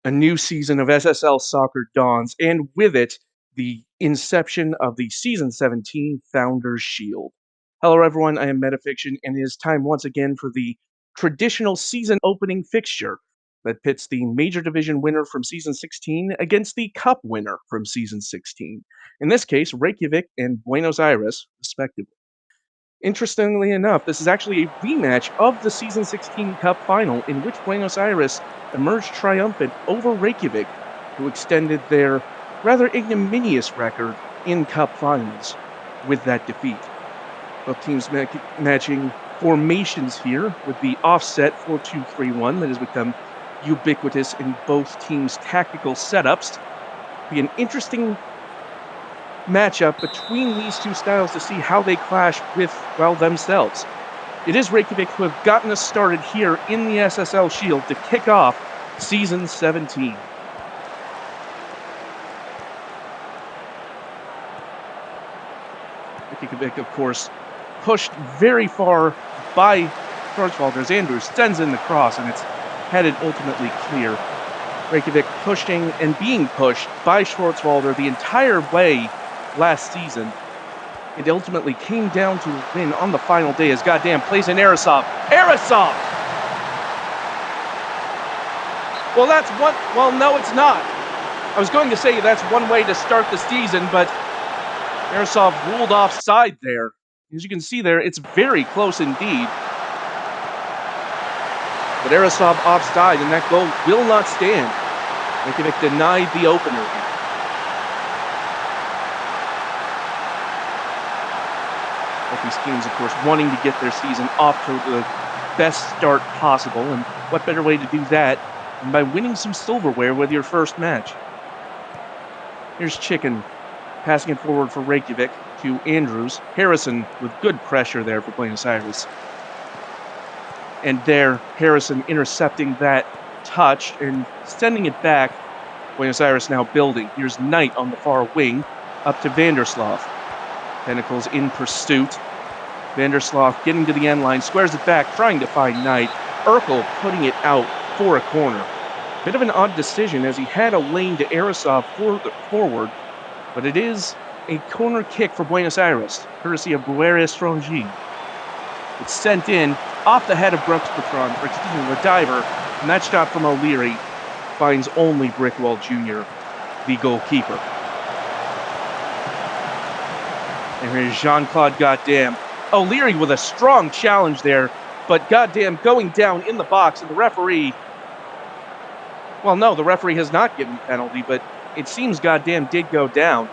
A new season of SSL soccer dawns, and with it, the inception of the Season 17 Founders Shield. Hello, everyone. I am Metafiction, and it is time once again for the traditional season opening fixture that pits the Major Division winner from Season 16 against the Cup winner from Season 16. In this case, Reykjavik and Buenos Aires, respectively. Interestingly enough, this is actually a rematch of the Season 16 Cup final in which Buenos Aires emerged triumphant over Reykjavik, who extended their rather ignominious record in Cup finals with that defeat. Both teams matching formations here with the offset 4-2-3-1 that has become ubiquitous in both teams' tactical setups. Be an interesting matchup between these two styles to see how they clash with, well, themselves. It is Reykjavik who have gotten us started here in the SSL Shield to kick off Season 17. Reykjavik, of course, pushed very far by Schwarzwalder as Andrews sends in the cross, and it's headed ultimately clear. Reykjavik pushing and being pushed by Schwarzwalder the entire way last season. It ultimately came down to a win on the final day as goddamn plays in Arasov. Arasov! Well, that's one. Well, no, it's not. I was going to say that's one way to start the season, but Arasov ruled offside there. As you can see there, it's very close indeed. But Arasov offside, and that goal will not stand. Reykjavik denied the opener here. Both these teams, of course, wanting to get their season off to the best start possible, and what better way to do that than by winning some silverware with your first match. Here's Chicken, passing it forward for Reykjavik to Andrews. Harrison with good pressure there for Buenos Aires. And there, Harrison intercepting that touch and sending it back. Buenos Aires now building. Here's Knight on the far wing, up to Vanderslav. Tentacles in pursuit. Vanderslav getting to the end line, squares it back, trying to find Knight. Urkel putting it out for a corner. Bit of an odd decision as he had a lane to Arasov forward, but it is a corner kick for Buenos Aires, courtesy of Buere Strongi. It's sent in off the head of Brooks Patron, or excuse me, the diver, and that shot from O'Leary finds only Brickwell Jr., the goalkeeper. And here's Jean-Claude Goddamn. O'Leary with a strong challenge there, but Goddamn going down in the box, and the referee... Well, no, the referee has not given the penalty, but it seems Goddamn did go down.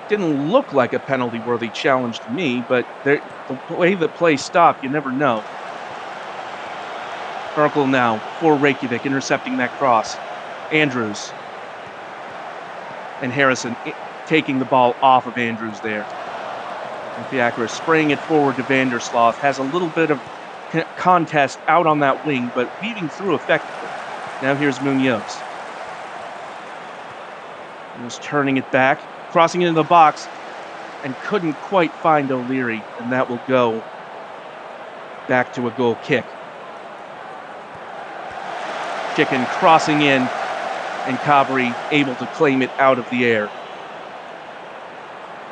Didn't look like a penalty-worthy challenge to me, but the way the play stopped, you never know. Urkel now for Reykjavik, intercepting that cross. Andrews. And Harrison taking the ball off of Andrews there. And Fiacre spraying it forward to Vanderslav. Has a little bit of contest out on that wing, but weaving through effectively. Now here's Munoz. Just turning it back, crossing into the box, and couldn't quite find O'Leary, and that will go back to a goal kick. Chicken crossing in, and Cabri able to claim it out of the air.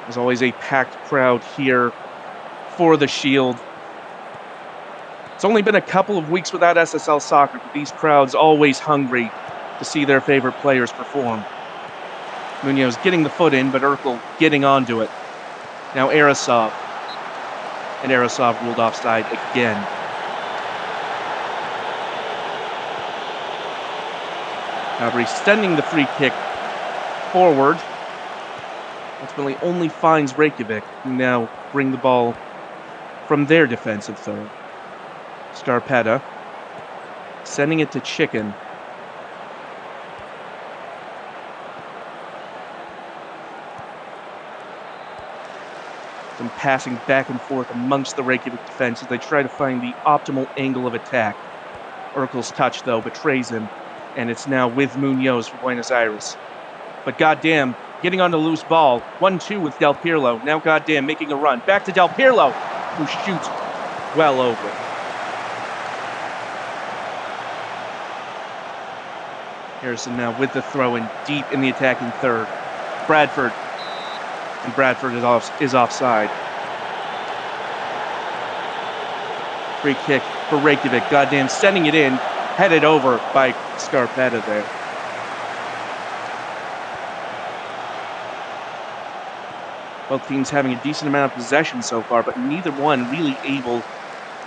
There's always a packed crowd here for the Shield. It's only been a couple of weeks without SSL soccer, but these crowds always hungry to see their favorite players perform. Munoz getting the foot in, but Urkel getting onto it. Now Arasov. And Arasov ruled offside again. Cabri sending the free kick forward. Ultimately only finds Reykjavik, who now bring the ball from their defensive third. Scarpetta sending it to Chicken. Some passing back and forth amongst the Reykjavik defense as they try to find the optimal angle of attack. Urkel's touch, though, betrays him, and it's now with Munoz for Buenos Aires. But goddamn, getting on the loose ball. 1-2 with Del Pirlo. Now goddamn, making a run. Back to Del Pirlo, who shoots well over. Harrison now with the throw in deep in the attacking third. Bradford. And Bradford is offside. Free kick for Reykjavik. Goddamn, sending it in. Headed over by Scarpetta there. Both teams having a decent amount of possession so far, but neither one really able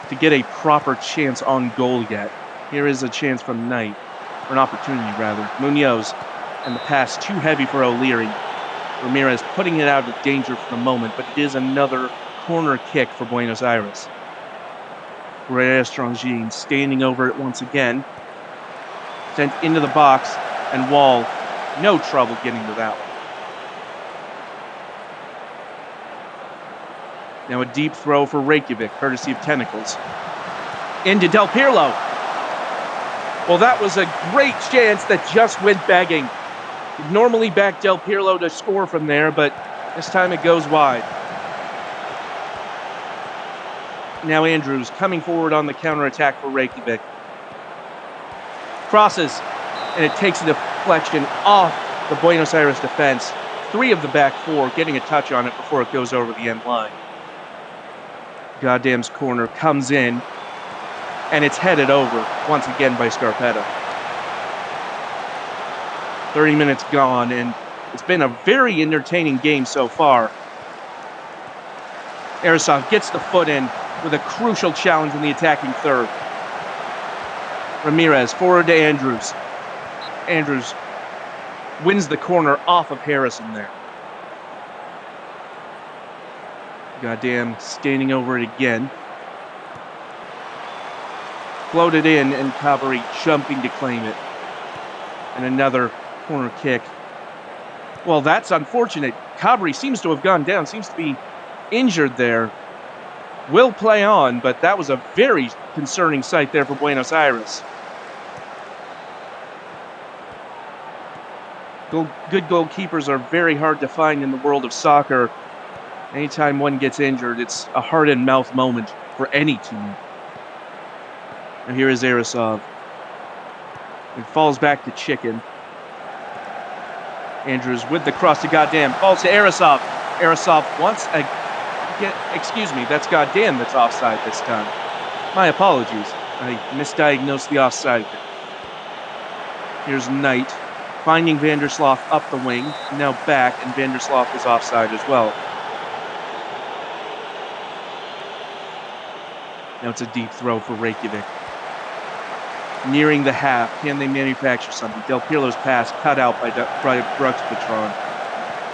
to get a proper chance on goal yet. Here is a chance from Knight, or an opportunity rather. Munoz, and the pass too heavy for O'Leary. Ramirez putting it out of danger for the moment, but it is another corner kick for Buenos Aires. Strongine standing over it once again. Sent into the box, and Wall, no trouble getting to that one. Now a deep throw for Reykjavik, courtesy of Tentacles. Into Del Pirlo. Well, that was a great chance that just went begging. You'd normally back Del Pirlo to score from there, but this time it goes wide. Now Andrews coming forward on the counterattack for Reykjavik. Crosses, and it takes a deflection off the Buenos Aires defense. 3 of the back 4 getting a touch on it before it goes over the end line. Goddamn's corner comes in, and it's headed over once again by Scarpetta. 30 minutes gone, and it's been a very entertaining game so far. Arisov gets the foot in with a crucial challenge in the attacking third. Ramirez forward to Andrews. Andrews wins the corner off of Harrison there. Goddamn, standing over it again. Floated in, and Cavalry jumping to claim it. And another corner kick. Well, that's unfortunate. Cavalry seems to have gone down, seems to be injured there. Will play on, but that was a very concerning sight there for Buenos Aires. Good goalkeepers are very hard to find in the world of soccer. Anytime one gets injured, it's a heart and mouth moment for any team. And here is Arisov. It falls back to Chicken. Andrews with the cross to Goddamn. Falls to Arisov. Arisov wants a... excuse me, that's Goddamn that's offside this time. My apologies. I misdiagnosed the offside. Here's Knight finding Vandersloot up the wing. Now back, and Vandersloot was offside as well. Now it's a deep throw for Reykjavik. Nearing the half, can they manufacture something? Del Pirlo's pass cut out by Bruxpatron.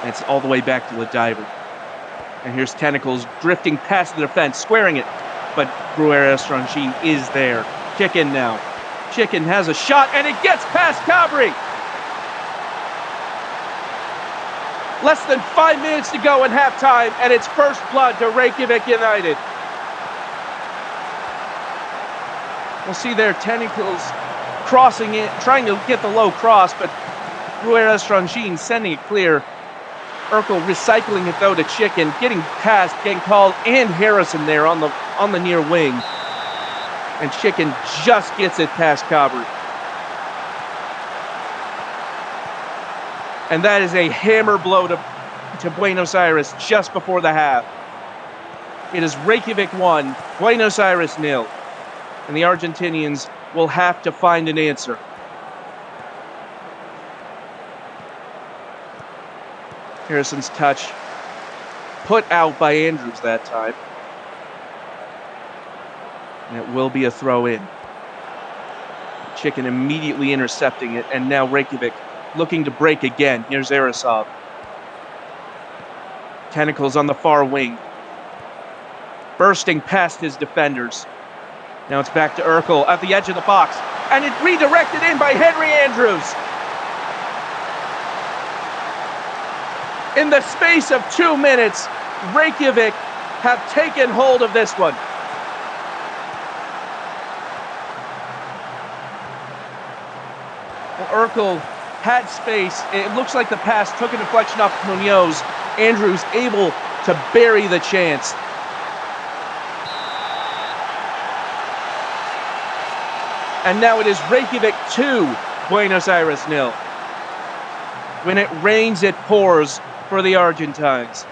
And it's all the way back to Ladiver. And here's Tentacles drifting past the defense, squaring it. But Bruera Strongine is there. Chicken now. Chicken has a shot, and it gets past Cabri. Less than 5 minutes to go in halftime, and it's first blood to Reykjavik United. We'll see there, Tentacles crossing it, trying to get the low cross, but Bruera Strongine sending it clear. Urkel recycling it though to Chicken, getting past, getting called, and Harrison there on the near wing. And Chicken just gets it past Cabri. And that is a hammer blow to Buenos Aires just before the half. It is Reykjavik 1, Buenos Aires 0. And the Argentinians will have to find an answer. Harrison's touch put out by Andrews that time. And it will be a throw in. Chicken immediately intercepting it, and now Reykjavik looking to break again. Here's Arisov. Tentacles on the far wing. Bursting past his defenders. Now it's back to Urkel at the edge of the box. And it redirected in by Henry Andrews. In the space of 2 minutes, Reykjavik have taken hold of this one. Well, Urkel had space. It looks like the pass took a deflection off Munoz. Andrews able to bury the chance. And now it is Reykjavik 2, Buenos Aires 0. When it rains, it pours for the Argentines.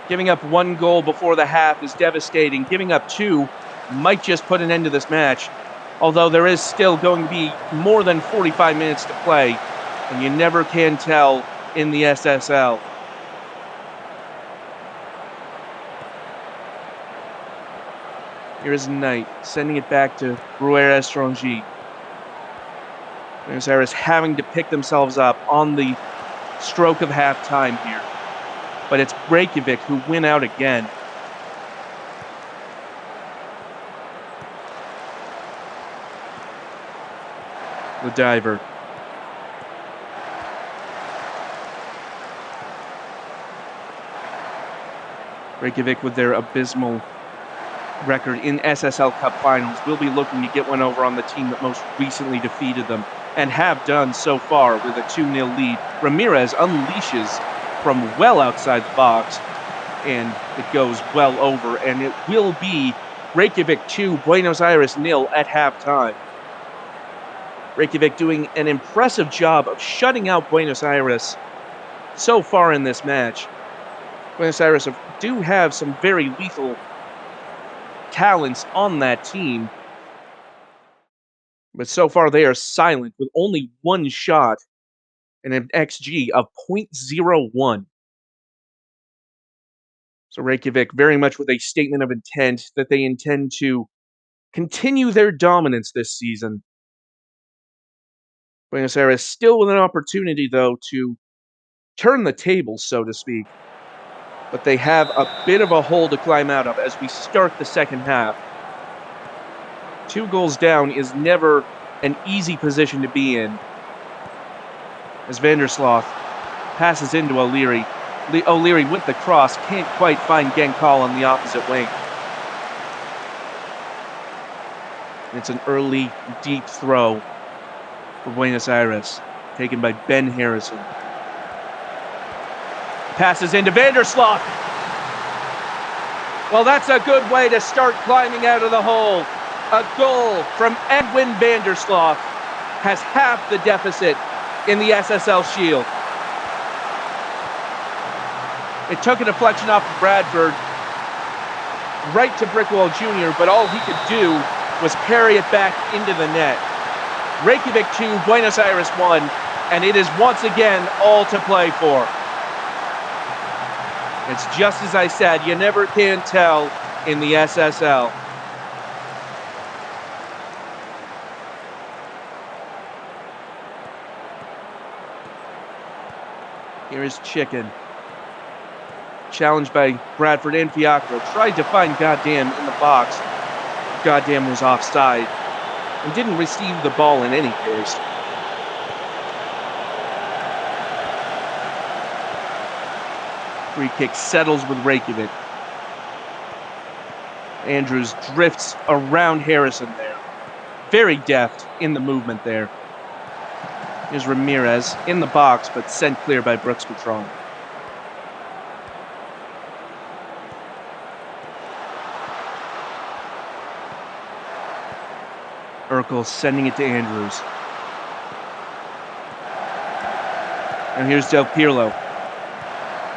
Giving up 1 goal before the half is devastating. Giving up 2 might just put an end to this match, although there is still going to be more than 45 minutes to play, and you never can tell in the SSL. Here is Knight, sending it back to Bruer Estrangi. Buenos Aires having to pick themselves up on the stroke of halftime here. But it's Reykjavik who win out again. The diver. Reykjavik, with their abysmal record in SSL Cup finals, will be looking to get one over on the team that most recently defeated them, and have done so far with a 2-0 lead. Ramirez unleashes from well outside the box, and it goes well over, and it will be Reykjavik 2, Buenos Aires 0 at halftime. Reykjavik doing an impressive job of shutting out Buenos Aires so far in this match. Buenos Aires do have some very lethal talents on that team, but so far they are silent with only 1 shot and an XG of 0.01. So Reykjavik very much with a statement of intent that they intend to continue their dominance this season. Buenos Aires still with an opportunity, though, to turn the tables, so to speak. But they have a bit of a hole to climb out of as we start the second half. 2 goals down is never an easy position to be in. As Vandersloot passes into O'Leary. O'Leary with the cross can't quite find Genkal on the opposite wing. It's an early, deep throw for Buenos Aires, taken by Ben Harrison. Passes into Vandersloot. Well, that's a good way to start climbing out of the hole. A goal from Edwin Vandersloot has half the deficit in the SSL Shield. It took a deflection off of Bradford right to Brickwell Jr., but all he could do was parry it back into the net. Reykjavik 2, Buenos Aires 1, and it is once again all to play for. It's just as I said, you never can tell in the SSL. Here is Chicken. Challenged by Bradford and Fiacro. Tried to find Goddamn in the box. Goddamn was offside and didn't receive the ball in any case. Free kick settles with Reykjavik. Andrews drifts around Harrison there. Very deft in the movement there. Here's Ramirez in the box, but sent clear by Brooks Patron. Urkel sending it to Andrews. And here's Del Pirlo.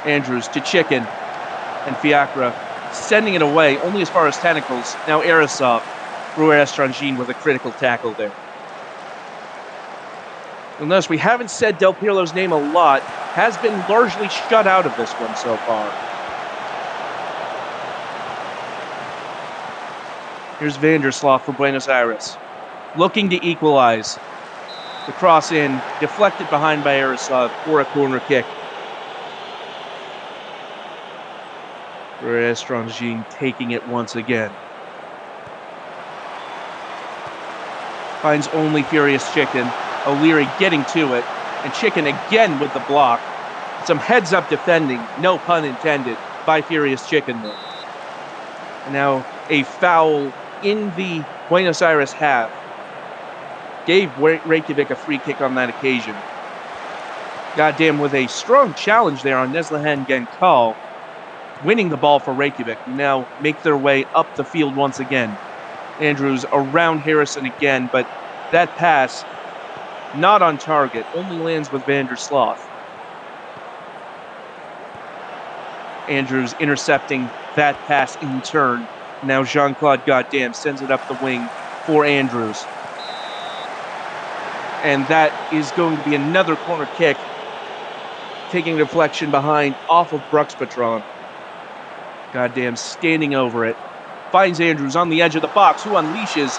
Andrews to Chicken. And Fiacra sending it away only as far as tentacles. Now Arisov. Bruer Estrangin with a critical tackle there. You'll notice we haven't said Del Pirlo's name a lot. Has been largely shut out of this one so far. Here's Vandersloot for Buenos Aires. Looking to equalize. The cross in, deflected behind by Arisov for a corner kick. Bruer Estrangin taking it once again. Finds only Furious Chicken. O'Leary getting to it, and Chicken again with the block. Some heads-up defending, no pun intended, by Furious Chicken there. And now a foul in the Buenos Aires half. Gave Reykjavik a free kick on that occasion. Goddamn with a strong challenge there on Neslihan Genkal. winning the ball for Reykjavik, who now make their way up the field once again. Andrews around Harrison again, but that pass not on target, only lands with Vandersloot. Andrews intercepting that pass in turn. Now Jean-Claude Goddamn sends it up the wing for Andrews. And that is going to be another corner kick, taking deflection behind off of Brooks Patron. Goddamn standing over it. Finds Andrews on the edge of the box, who unleashes,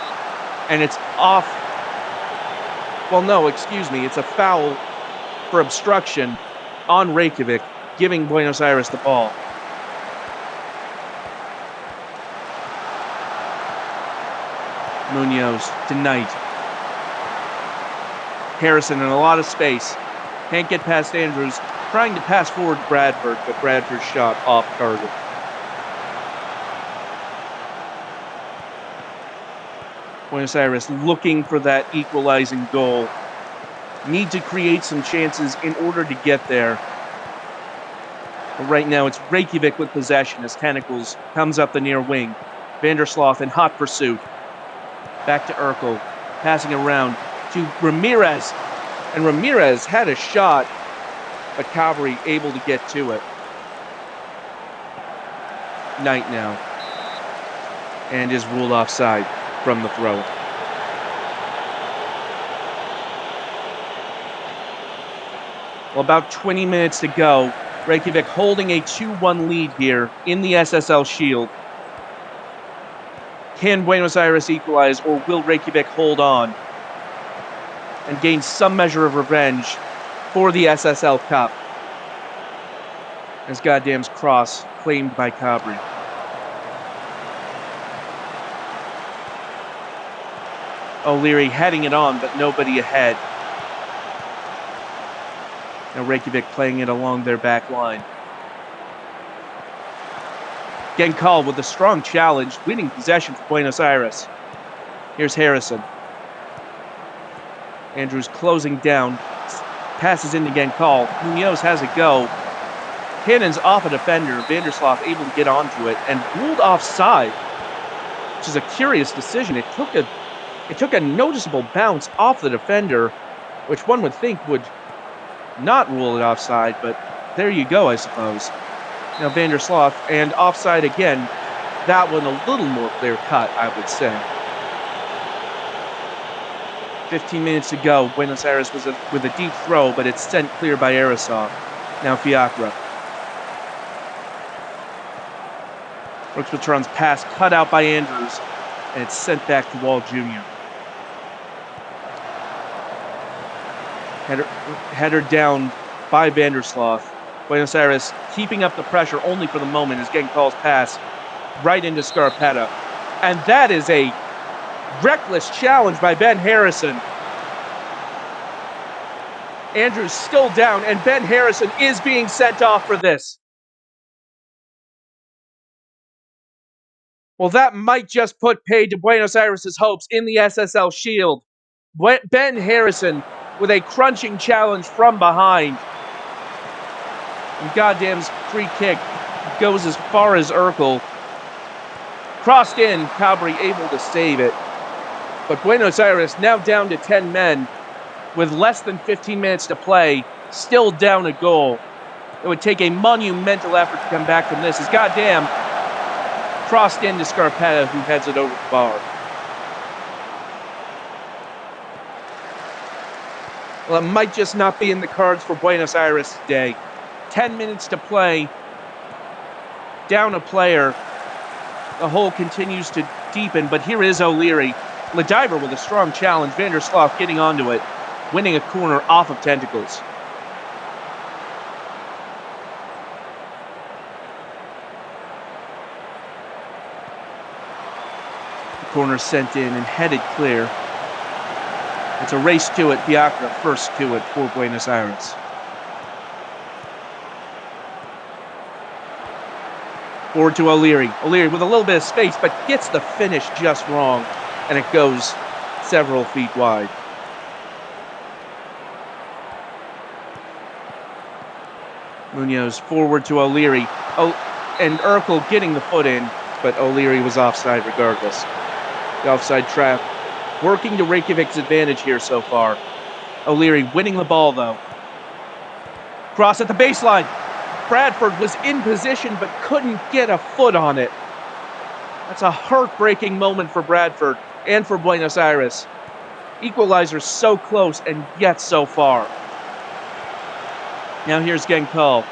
and it's off. Well, no, excuse me. It's a foul for obstruction on Reykjavik, giving Buenos Aires the ball. Munoz tonight. Harrison in a lot of space. Can't get past Andrews. Trying to pass forward to Bradford, but Bradford's shot off target. Buenos Aires looking for that equalizing goal. Need to create some chances in order to get there. But right now it's Reykjavik with possession as Tentacles comes up the near wing. Vandersloot in hot pursuit. Back to Urkel. Passing around to Ramirez. And Ramirez had a shot, but Cavalry able to get to it. Knight now. And is ruled offside from the throw. Well, about 20 minutes to go. Reykjavik holding a 2-1 lead here in the SSL Shield. Can Buenos Aires equalize, or will Reykjavik hold on and gain some measure of revenge for the SSL Cup? As Goddamn's cross claimed by Cabri. O'Leary heading it on, but nobody ahead. Now Reykjavik playing it along their back line. Genkal with a strong challenge, winning possession for Buenos Aires. Here's Harrison. Andrews closing down. Passes into Genkal. Munoz has a go. Cannon's off a defender. Vandersloot able to get onto it and ruled offside, which is a curious decision. It took a noticeable bounce off the defender, which one would think would not rule it offside, but there you go, I suppose. Now Vandersloot, and offside again. That one a little more clear cut, I would say. 15 minutes to go. Buenos Aires was with a deep throw, but it's sent clear by Arisov. Now Fiacra. Brooks Patron's pass cut out by Andrews, and it's sent back to Wall Jr. Header down by Vandersloot. Buenos Aires keeping up the pressure only for the moment as Genkal's pass right into Scarpetta. And that is a reckless challenge by Ben Harrison. Andrews still down, and Ben Harrison is being sent off for this. Well, that might just put paid to Buenos Aires' hopes in the SSL Shield. Ben Harrison with a crunching challenge from behind. And Goddamn's free kick goes as far as Urkel. Crossed in, Cabri able to save it. But Buenos Aires now down to 10 men with less than 15 minutes to play, still down a goal. It would take a monumental effort to come back from this as Goddamn crossed into Scarpetta, who heads it over the bar. Well, it might just not be in the cards for Buenos Aires today. 10 minutes to play. Down a player. The hole continues to deepen, but here is O'Leary. Lediver with a strong challenge. Vandersloot getting onto it. Winning a corner off of Tentacles. The corner sent in and headed clear. It's a race to it. Fiacra first to it for Buenos Aires. Forward to O'Leary. O'Leary with a little bit of space, but gets the finish just wrong, and it goes several feet wide. Munoz forward to O'Leary. and Urkel getting the foot in, but O'Leary was offside regardless. The offside trap working to Reykjavik's advantage here so far. O'Leary winning the ball, though. Cross at the baseline. Bradford was in position but couldn't get a foot on it. That's a heartbreaking moment for Bradford and for Buenos Aires. Equalizer so close and yet so far. Now here's Genkal.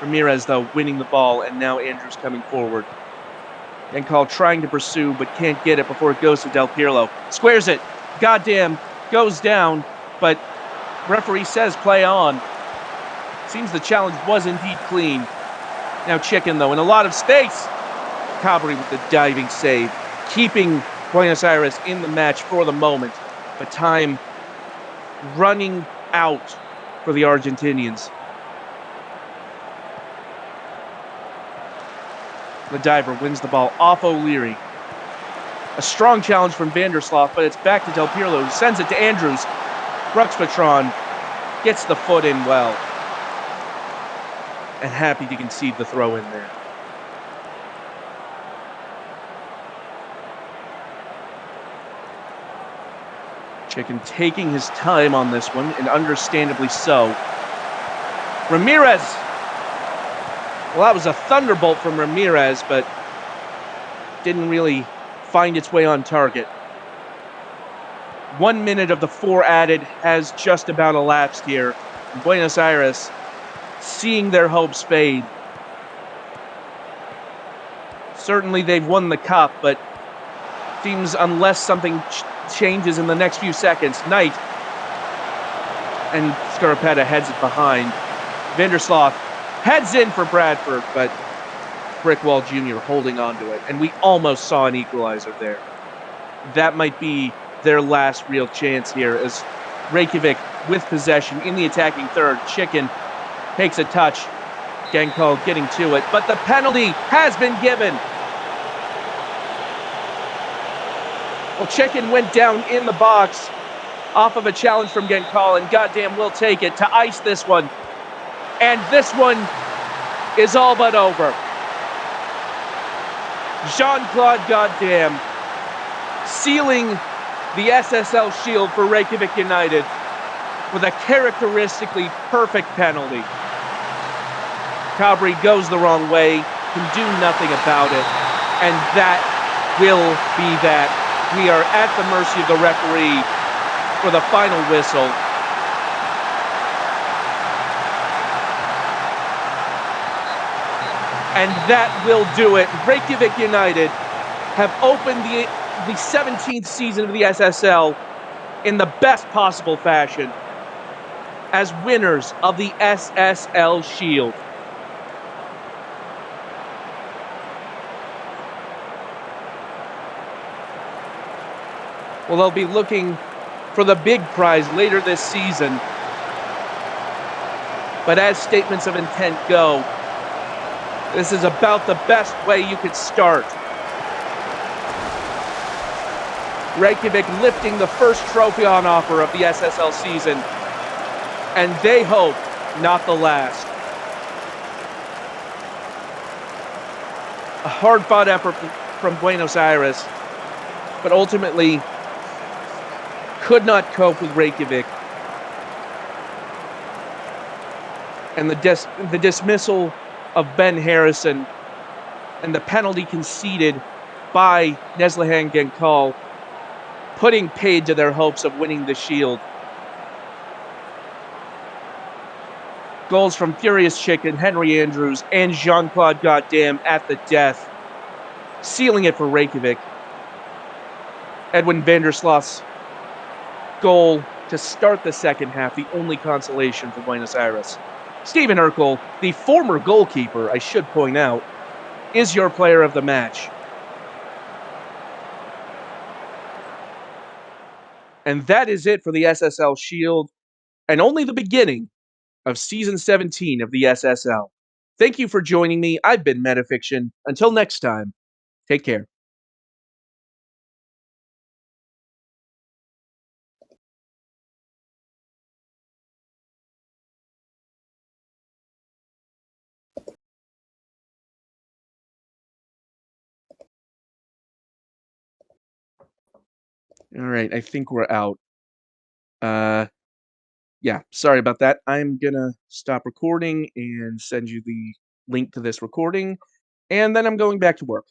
Ramirez, though, winning the ball, and now Andrews coming forward. Genkal trying to pursue but can't get it before it goes to Del Pirlo. Squares it. Goddamn. Goes down, but referee says play on. Seems the challenge was indeed clean. Now Chicken, though, in a lot of space. Cabri with the diving save, keeping Buenos Aires in the match for the moment, but time running out for the Argentinians. The diver wins the ball off O'Leary. A strong challenge from Vandersloot, but it's back to Del Pirlo, who sends it to Andrews. Bruxpatron gets the foot in well. And happy to concede the throw in there. Chicken taking his time on this one, and understandably so. Ramirez! Well, that was a thunderbolt from Ramirez, but didn't really find its way on target. 1 minute of the 4 added has just about elapsed here. Buenos Aires seeing their hopes fade. Certainly they've won the cup, but seems unless something changes in the next few seconds. Knight and Scarpetta heads it behind. Vandersloot heads in for Bradford, but Brickwall Jr. holding on to it, and we almost saw an equalizer there. That might be their last real chance here, as Reykjavik with possession in the attacking third. Chicken takes a touch. Genkal getting to it, but the penalty has been given. Well, Chicken went down in the box off of a challenge from Genkal, and goddamn will take it to ice this one. And this one is all but over. Jean-Claude goddamn sealing the SSL shield for Reykjavik United with a characteristically perfect penalty. Cabri goes the wrong way, can do nothing about it, and that will be that. We are at the mercy of the referee for the final whistle. And that will do it. Reykjavik United have opened the 17th season of the SSL in the best possible fashion as winners of the SSL Shield. Well, they'll be looking for the big prize later this season. But as statements of intent go, this is about the best way you could start. Reykjavik lifting the first trophy on offer of the SSL season, and they hope not the last. A hard-fought effort from Buenos Aires, but ultimately could not cope with Reykjavik. And the dismissal of Ben Harrison and the penalty conceded by Neslihan Genkal, putting paid to their hopes of winning the Shield. Goals from Furious Chicken, Henry Andrews, and Jean-Claude Goddamn at the death, sealing it for Reykjavik. Edwin Vandersloot's goal to start the second half, the only consolation for Buenos Aires. Stephen Urkel, the former goalkeeper, I should point out, is your player of the match. And that is it for the SSL Shield, and only the beginning of Season 17 of the SSL. Thank you for joining me. I've been Metafiction. Until next time, take care. All right, I think we're out. Uh, yeah, sorry about that. I'm gonna stop recording and send you the link to this recording, and then I'm going back to work.